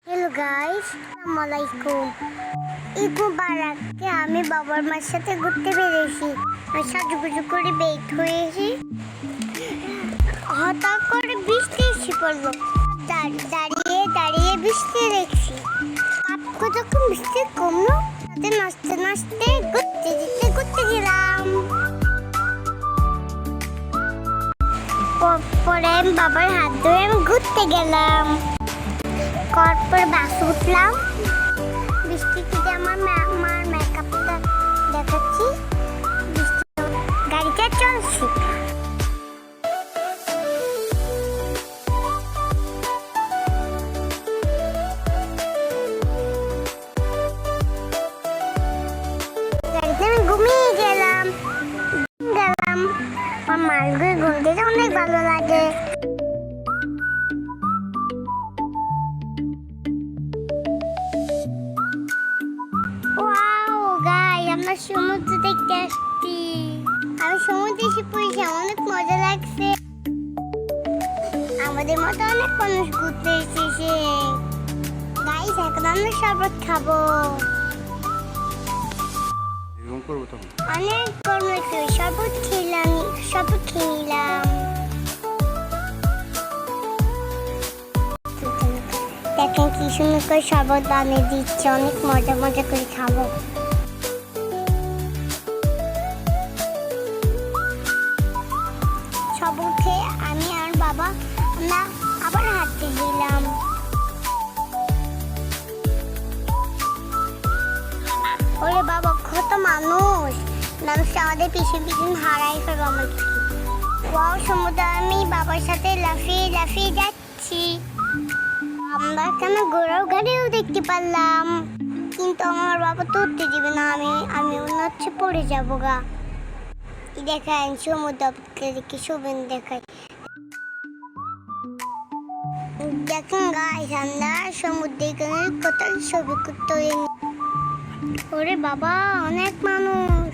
Hello guys, আসসালামু আলাইকুম। ঈদ মুবারককে আমি বাবার মার সাথে ঘুরতে বেরিয়েছি। আমি সাজুগুজু করে বের হয়েছি, হঠাৎ করে বৃষ্টি এসে পড়লো। দাঁড়িয়ে দাঁড়িয়ে বৃষ্টি দেখছি। যখন বৃষ্টি কমলো, তাতে নাচতে নাচতে ঘুরতে গেলাম। পরে আমি বাবার হাত ধরে আমি ঘুরতে গেলাম। তারপর বাস উঠলাম। বৃষ্টিতে আমার মার মেকআপটা দেখাচ্ছি। গাড়িটা চলছে। গাড়িতে আমি ঘুমিয়ে গেলাম। আমার মালগুলো ঘুমতে অনেক ভালো লাগে। আমরা সমুদ্র দেখতে আসছি। আমি সমুদ্রে এসে পড়েছি, অনেক মজা লাগছে। আমাদের মতো অনেক মানুষ ঘুরতে এসেছে। গাইস, এখন আমরা শরবত খাবো। অনেক গরম লাগছে, শরবত খেয়ে নিলাম। দেখেন কি সুন্দর করে শরবত বানিয়ে দিচ্ছে। অনেক মজা মজা করে খাবো। সব উঠে আমি আর বাবা আমরা আবার হাঁটতে গেলাম। ওরে বাবা, কত মানুষ আমাদের পিছন হারাই ফেলবো আমাকে। সমুদ্র আমি বাবার সাথে লাফিয়ে লাফিয়ে যাচ্ছি। আমরা কেন ঘোড়ার গাড়িও দেখতে পারলাম, কিন্তু আমার বাবা তো উঠতে দিবে না। আমি অন্য হচ্ছে পড়ে যাবো গা। দেখেন সমুদ্র দেখে ছবি দেখাই। দেখেন গাইস, আমরা সমুদ্রে কত ছবি করতে। ওরে বাবা, অনেক মানুষ।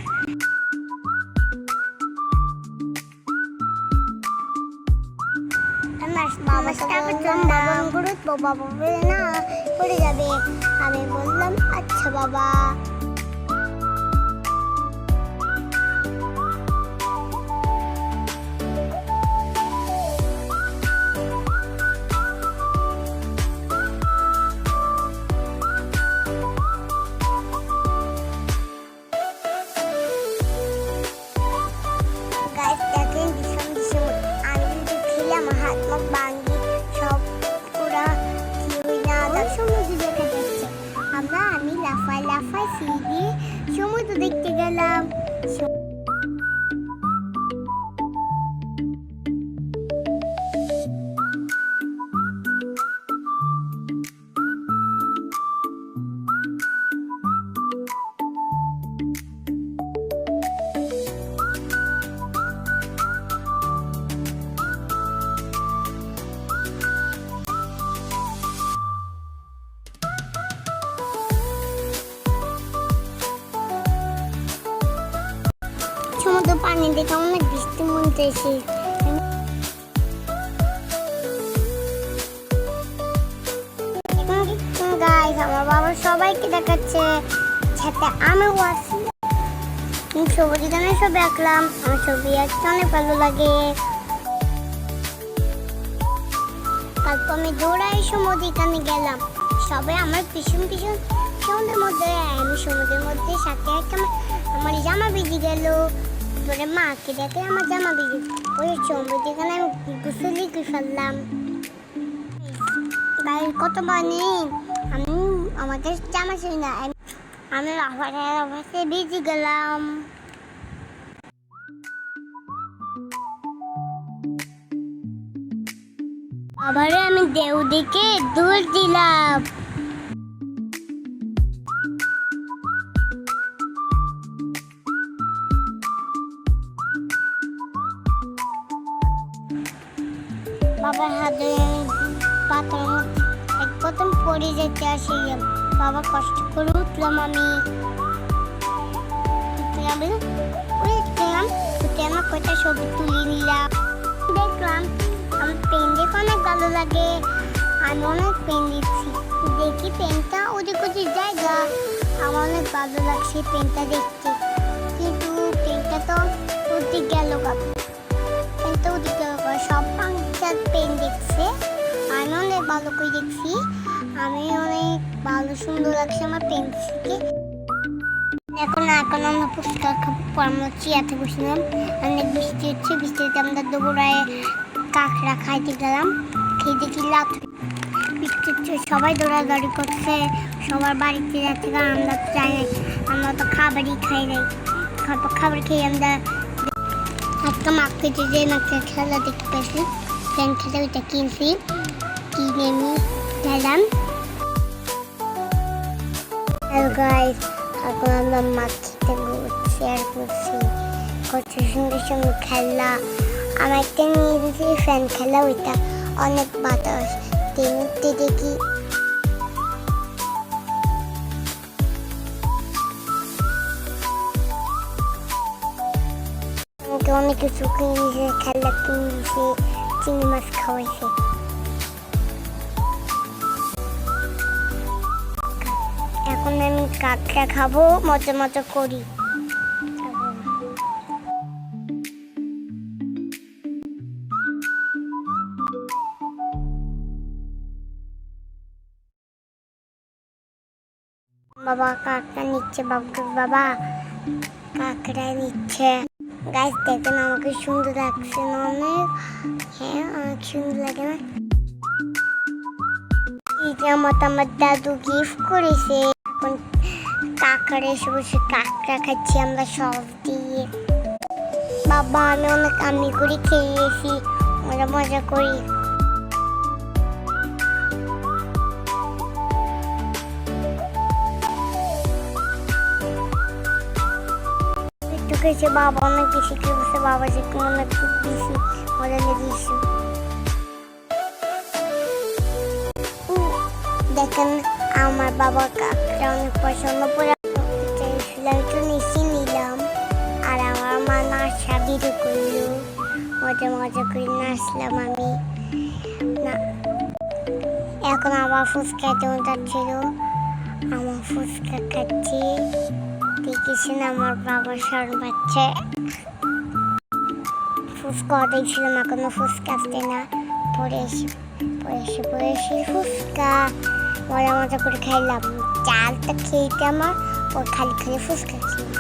বাবা বলে না পড়ে যাবে। আমি বললাম আচ্ছা বাবা। আমি লাফাই সিঁড়ি সমুদ্র দেখতে গেলাম। সমুদ্র পানি দেখে অনেক বৃষ্টি মন চাইছে। গাইস, আমার বাবা সবাইকে দেখাচ্ছে, সাথে আমিও আছি। ছবি গানে ছবি আঁকলাম। আমার ছবি আঁকতে অনেক ভালো লাগে। তারপর আমি দৌড়াই সমুদ্রের কানে গেলাম। সবাই আমার পিছন সমুদ্রের মধ্যে। আমি সমুদ্রের মধ্যে সাথে আমার জামা ভিজে গেল। ধরে মাকে দেখে আমার জামা ভিজে। ওই সমুদ্রের এখানে আমি গোসলই করে ফেললাম। কত পানি, আমি আমাদের জামা ছিল না। আমি লাফাতে ভিজে গেলাম। আবারে আমি দেউ দিকে দৌড় দিলাম। বাবার হাতে পাথর এক প্রথম পড়ে যেতে আসি। বাবা কষ্ট করে উঠলাম। আমি আমার কয়টা ছবি তুলে নিলাম। দেখলাম আমার পেন দেখে অনেক ভালো লাগে। আমি অনেক পেন দিচ্ছি, দেখি পেনটা ওদিক ওদিক জায়গা, আমার অনেক ভালো লাগছে পেনটা দেখতে, কিন্তু পেনটা তো ওদিক গেল গা, পেনটা ওদিক গেল গা, সব পাঁচটা পেন দেখছে, আমি অনেক ভালো করে দেখছি, আমি অনেক ভালো সুন্দর লাগছে আমার পেন্সিলকে। এখন আমরা পুরস্কার খাবো, আমরা চেয়ারতে বসলাম, অনেক বৃষ্টি হচ্ছে, বৃষ্টিতে আমরা দৌড়ায় কাঁকড়া খাইতে গেলাম, খেয়ে দেখি লাভ বৃষ্টি হচ্ছে, সবাই দৌড়াদৌড়ি করছে, সবার বাড়িতে যাচ্ছে, কারণ আমরা তো যাই নাই, আমরা তো খাবারই খাই নাই, খাবার খেয়ে আমরা একটা মাঠ পেতে যে মাঠে খেলা দেখতে পেয়েছি, ফ্যান খেলে ওইটা কিনছি, কিনে আমি খেলাম। হ্যালো গাইস, এখন আমরা মাঠ খেতে শেয়ার করছি, কত সুন্দর সুন্দর খেলা, আমার একটা নিয়ে দিয়েছি ফ্যান খেলা, ওইটা অনেক বাতাস তেমনি দেখি। অনেক কিছু কিনেছে, খেলা কিনেছে, চিংড়ি মাছ খাওয়াইছে। এখন আমি কাঁকড়া খাবো, মজা মজা করি। বাবা কাঁকড়া নিচ্ছে, বাবা কাঁকড়া নিচ্ছে। গাছ দেখেন আমাকে সুন্দর লাগছে না অনেক? হ্যাঁ অনেক সুন্দর লাগে না? এটা আমার দাদু গিফট করেছে। এখন কাঁকড়া এসে বসে কাঁকড়া খাচ্ছি আমরা সব দিয়ে। বাবা আমি অনেক আমি করে খেয়েছি, আমরা মজা করি। বাবা অনেক বেশি খেয়েছে, বাবা যে অনেক বেশি মজা লেগেছে। দেখেন আমার বাবা কাঁকড়া অনেক পছন্দ করে একটু নিচে নিলাম, আর আমার মা নাচা বিরু করলো, মজা মজা করে নাচলাম আমি না। এখন আমার ফুচকা যেমন যাচ্ছিল, আমার ফুচকা খাচ্ছি, দেখেছেন আমার বাবার শরম পাচ্ছে। ফুচকা দেখছিলাম, এখনো ফুচকা আসতে না, পরে এসে ফুচকা মজা মজা করে খাইলাম। চালটা খেয়েতে আমার ওর খালি ফুচকা ছিল।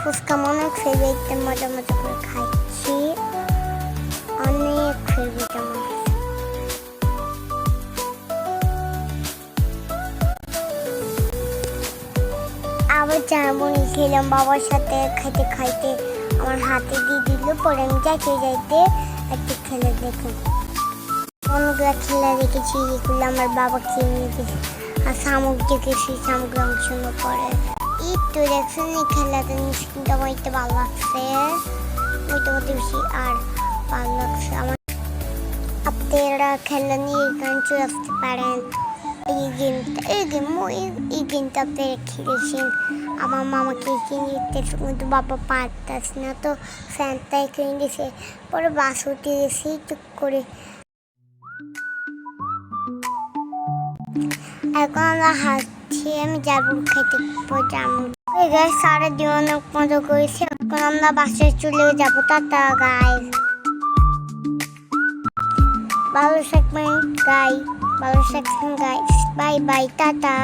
ফুচকা অনেক ফেভারিট, মজা মজা করে খাচ্ছি, অনেক ফেভারিট আমার। আবার জামুনি খেলাম বাবার সাথে, খাইতে খাইতে আমার হাতে দিয়ে দিল, পরে আমি যাইতে একটু খেলে দেখুন। অনেকগুলো খেলা দেখেছি, এগুলো আমার বাবা খেয়ে নিয়ে গেছে, আর শামুক দেখেছি, শামুকের অংশ পরে একটু দেখছেন এই খেলাটা কিন্তু আমার একটু ভালো লাগছে, ওইটা মতো বেশি আর ভালো লাগছে আমার। আপনারা খেলা নিয়ে এখানে চলে আসতে পারেন। এই গেমটা আপনারা খেলেছেন, আমার মামাকে কিনে দিতে, কিন্তু বাবা পারতেছে না, তো ফ্যানটাই কিনে দিয়েছে, পরে বাস উঠে গেছি টুক করে। এখন আমরা হাঁটছি, আমি যাবো খাইতে যাবো। সারাদিন অনেক মজা করেছি, এখন আমরা বাসায় চলে যাবো। টাটা গাইস, ভালো থাকবেন গাইস, বাই বাই, টাটা,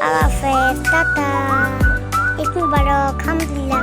আল্লাহ হাফেজ, টাটা, ঈদ মুবারক, আলহামদুলিল্লাহ।